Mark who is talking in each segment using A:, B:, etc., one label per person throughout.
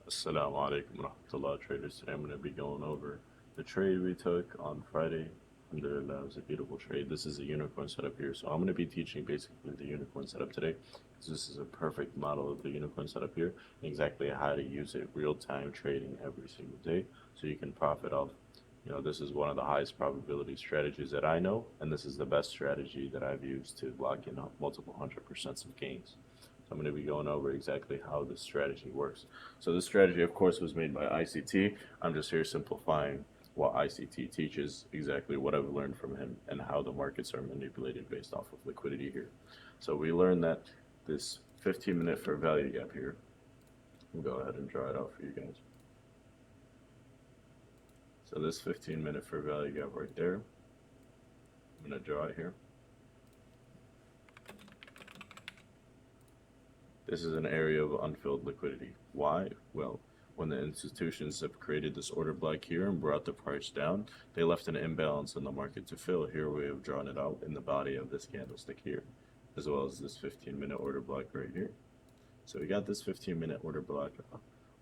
A: Assalamu alaikum warahmatullah traders. Today I'm going to be going over the trade we took on Friday. Alhamdulillah, it was a beautiful trade. This is a unicorn setup here. So I'm going to be teaching basically the unicorn setup today because this is a perfect model of the unicorn setup here, and exactly how to use it real-time trading every single day so you can profit off. This is one of the highest probability strategies that I know, and this is the best strategy that I've used to lock in multiple 100% of gains. So I'm going to be going over exactly how this strategy works. So this strategy, of course, was made by ICT. I'm just here simplifying what ICT teaches, exactly what I've learned from him, and how the markets are manipulated based off of liquidity here. So we learned that this 15-minute fair value gap here, we'll go ahead and draw it out for you guys. So this 15-minute fair value gap right there, I'm going to draw it here. This is an area of unfilled liquidity. Why? Well, when the institutions have created this order block here and brought the price down, they left an imbalance in the market to fill. Here we have drawn it out in the body of this candlestick here, as well as this 15-minute order block right here. So we got this 15-minute order block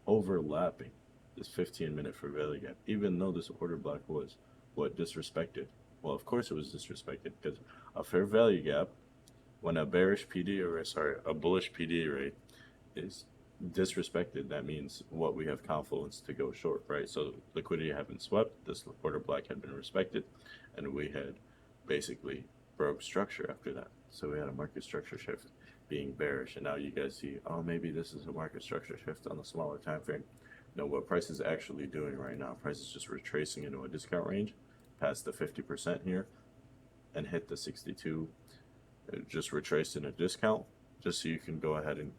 A: overlapping this 15-minute fair value gap, even though this order block was disrespected. Well, of course it was disrespected because a fair value gap, when a bullish PD rate is disrespected, that means what we have confluence to go short, right? So liquidity had been swept, this order block had been respected, and we had basically broke structure after that. So we had a market structure shift being bearish, and now you guys see, oh, maybe this is a market structure shift on the smaller time frame. No, what price is actually doing right now, price is just retracing into a discount range past the 50% here and hit the 62, just retraced in a discount, just so you can go ahead and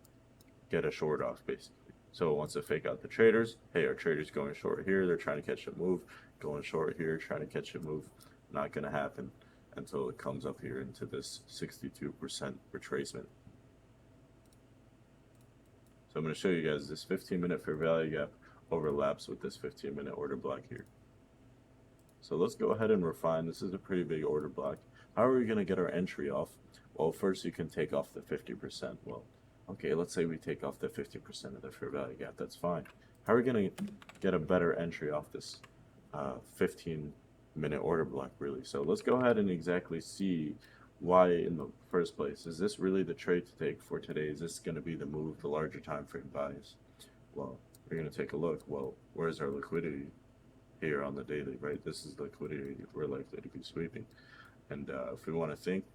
A: get a short off basically. So it wants to fake out the traders. Hey, our trader's going short here, they're trying to catch a move, going short here, trying to catch a move. Not going to happen until it comes up here into this 62% retracement. So I'm going to show you guys this 15-minute fair value gap overlaps with this 15-minute order block here. So let's go ahead and refine. This is a pretty big order block. How are we going to get our entry off? Well, first you can take off the 50%. Well, okay, let's say we take off the 50% of the fair value gap. That's fine. How are we going to get a better entry off this 15-minute order block, really? So let's go ahead and exactly see why in the first place. Is this really the trade to take for today? Is this going to be the move, the larger time frame buys? Well, we're going to take a look. Well, where's our liquidity? Here on the daily, right? This is the liquidity we're likely to be sweeping. And if we want to think,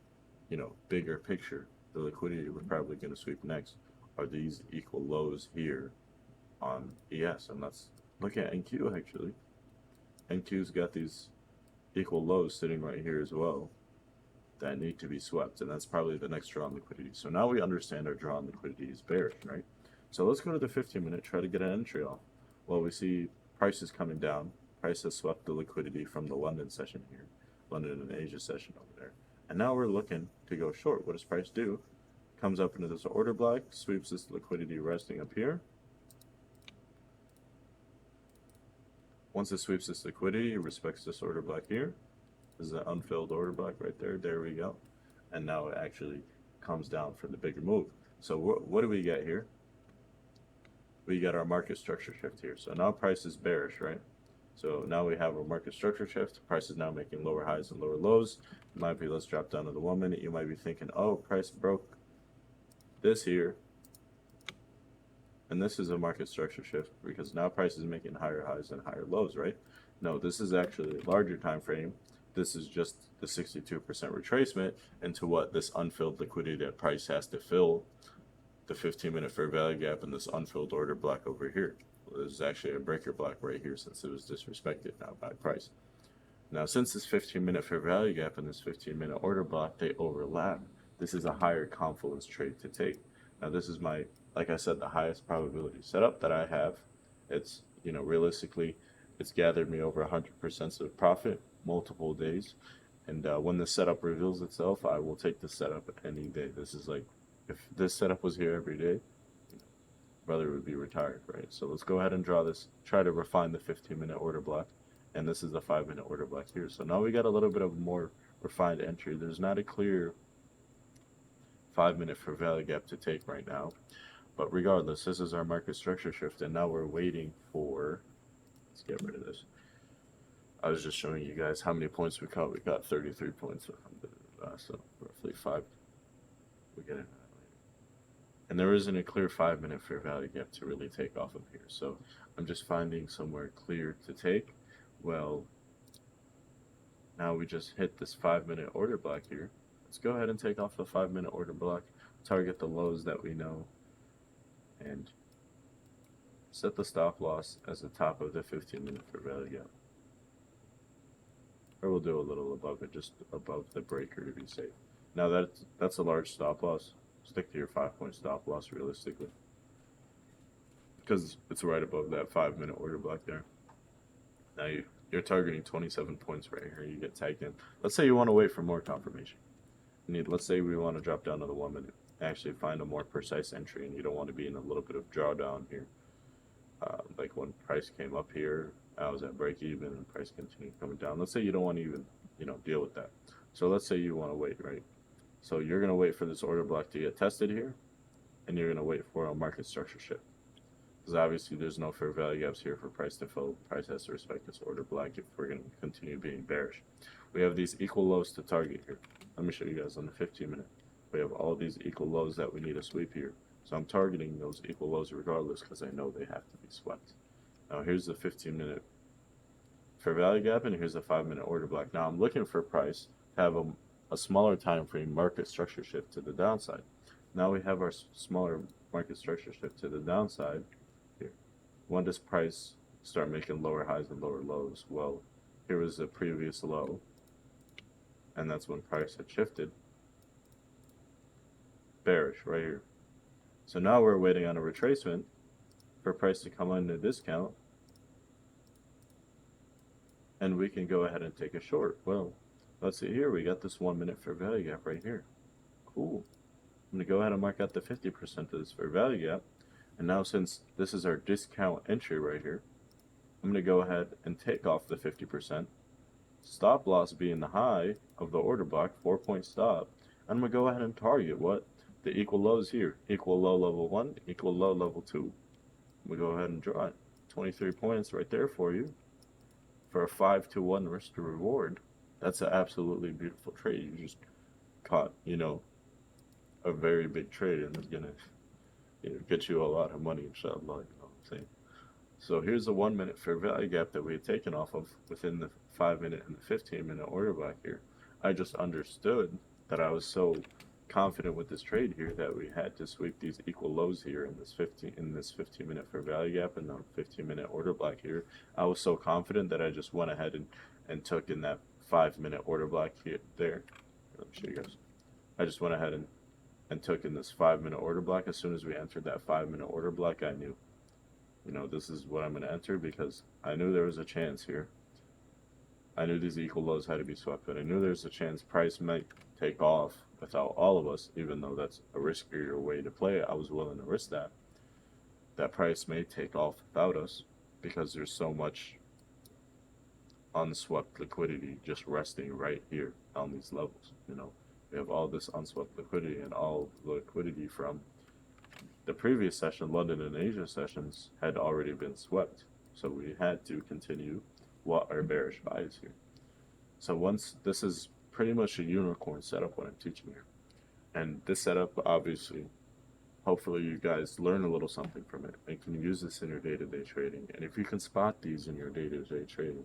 A: bigger picture, the liquidity we're probably going to sweep next are these equal lows here on ES. And let's look at NQ actually. NQ's got these equal lows sitting right here as well that need to be swept. And that's probably the next drawn liquidity. So now we understand our drawn liquidity is bearish, right? So let's go to the 15-minute, try to get an entry off. Well, we see prices coming down. Price has swept the liquidity from the London session here, London and Asia session over there. And now we're looking to go short. What does price do? Comes up into this order block, sweeps this liquidity resting up here. Once it sweeps this liquidity, it respects this order block here. This is an unfilled order block right there. There we go. And now it actually comes down for the bigger move. So what do we get here? We get our market structure shift here. So now price is bearish, right? So now we have a market structure shift. Price is now making lower highs and lower lows. It might be, let's drop down to the 1 minute. You might be thinking, oh, price broke this here. And this is a market structure shift because now price is making higher highs and higher lows, right? No, this is actually a larger time frame. This is just the 62% retracement into what this unfilled liquidity that price has to fill the 15-minute fair value gap in this unfilled order block over here. There's actually a breaker block right here since it was disrespected now by price. Now, since this 15-minute fair value gap and this 15-minute order block, they overlap. This is a higher confluence trade to take. Now, this is my, like I said, the highest probability setup that I have. It's, realistically, it's gathered me over 100% of profit multiple days. And when the setup reveals itself, I will take the setup any day. This is like, if this setup was here every day, brother would be retired, right? So let's go ahead and draw this, try to refine the 15-minute order block. And this is the 5-minute order block here. So now we got a little bit of more refined entry. There's not a clear 5-minute fair value gap to take right now. But regardless, this is our market structure shift, and now we're waiting for, let's get rid of this. I was just showing you guys how many points we caught. We got 33 points, so roughly 5. We get it. And there isn't a clear 5-minute fair value gap to really take off of here. So I'm just finding somewhere clear to take. Well, now we just hit this 5-minute order block here. Let's go ahead and take off the 5-minute order block, target the lows that we know, and set the stop loss as the top of the 15-minute fair value gap. Or we'll do a little above it, just above the breaker to be safe. Now that's a large stop loss. Stick to your 5-point stop loss realistically, because it's right above that 5-minute order block there. Now you're targeting 27 points right here. You get tagged in. Let's say you want to wait for more confirmation. Let's say we want to drop down to the 1 minute, actually find a more precise entry, and you don't want to be in a little bit of drawdown here. Like when price came up here, I was at break even, and price continued coming down. Let's say you don't want to even deal with that. So let's say you want to wait, right? So you're going to wait for this order block to get tested here, and you're going to wait for a market structure shift. Because obviously there's no fair value gaps here for price to fill. Price has to respect this order block if we're going to continue being bearish. We have these equal lows to target here. Let me show you guys on the 15-minute. We have all these equal lows that we need to sweep here. So I'm targeting those equal lows regardless because I know they have to be swept. Now here's the 15-minute fair value gap, and here's the 5-minute order block. Now I'm looking for price to have a smaller time frame market structure shift to the downside. Now we have our smaller market structure shift to the downside here. When does price start making lower highs and lower lows? Well, here was the previous low, and that's when price had shifted bearish right here. So now we're waiting on a retracement for price to come under discount, and we can go ahead and take a short. Well, let's see here, we got this 1-minute fair value gap right here. Cool. I'm going to go ahead and mark out the 50% of this fair value gap. And now since this is our discount entry right here, I'm going to go ahead and take off the 50%. Stop loss being the high of the order block, 4-point stop. I'm going to go ahead and target what? The equal lows here. Equal low level 1, equal low level 2. We go ahead and draw it. 23 points right there for you. For a 5-to-1 risk to reward. That's an absolutely beautiful trade. You just caught, a very big trade, and it's gonna, get you a lot of money, inshallah. You know what I'm saying? So here's the 1-minute fair value gap that we had taken off of within the 5-minute and the 15-minute order block here. I just understood that I was so confident with this trade here that we had to sweep these equal lows here in this 15-minute fair value gap and the 15-minute order block here. I was so confident that I just went ahead and took in that 5-minute order block here there. Let me show you guys. I just went ahead and took in this 5-minute order block. As soon as we entered that 5-minute order block, I knew, this is what I'm going to enter, because I knew there was a chance here. I knew these equal lows had to be swept, but I knew there's a chance price might take off without all of us, even though that's a riskier way to play it. I was willing to risk that price may take off without us, because there's so much unswept liquidity just resting right here on these levels. We have all this unswept liquidity, and all the liquidity from the previous session, London and Asia sessions, had already been swept. So we had to continue what our bearish buy is here. So once this is pretty much a unicorn setup what I'm teaching here. And this setup, obviously, hopefully you guys learn a little something from it and can use this in your day-to-day trading. And if you can spot these in your day-to-day trading,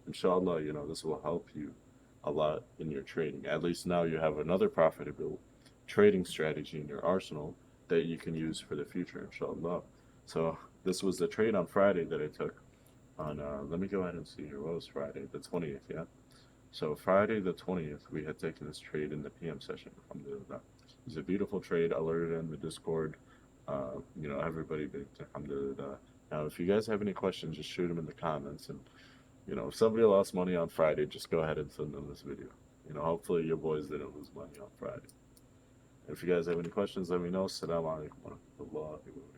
A: inshallah, this will help you a lot in your trading. At least now you have another profitable trading strategy in your arsenal that you can use for the future, inshallah. So this was the trade on Friday that I took on, let me go ahead and see here. What was Friday? The 20th, yeah? So Friday the 20th, we had taken this trade in the PM session. Alhamdulillah. It was a beautiful trade. I alerted in the Discord. Everybody did, alhamdulillah. Now, if you guys have any questions, just shoot them in the comments. And, if somebody lost money on Friday, just go ahead and send them this video. Hopefully your boys didn't lose money on Friday. If you guys have any questions, let me know. Assalamu alaikum wa rahmatullahi wa barakatuh.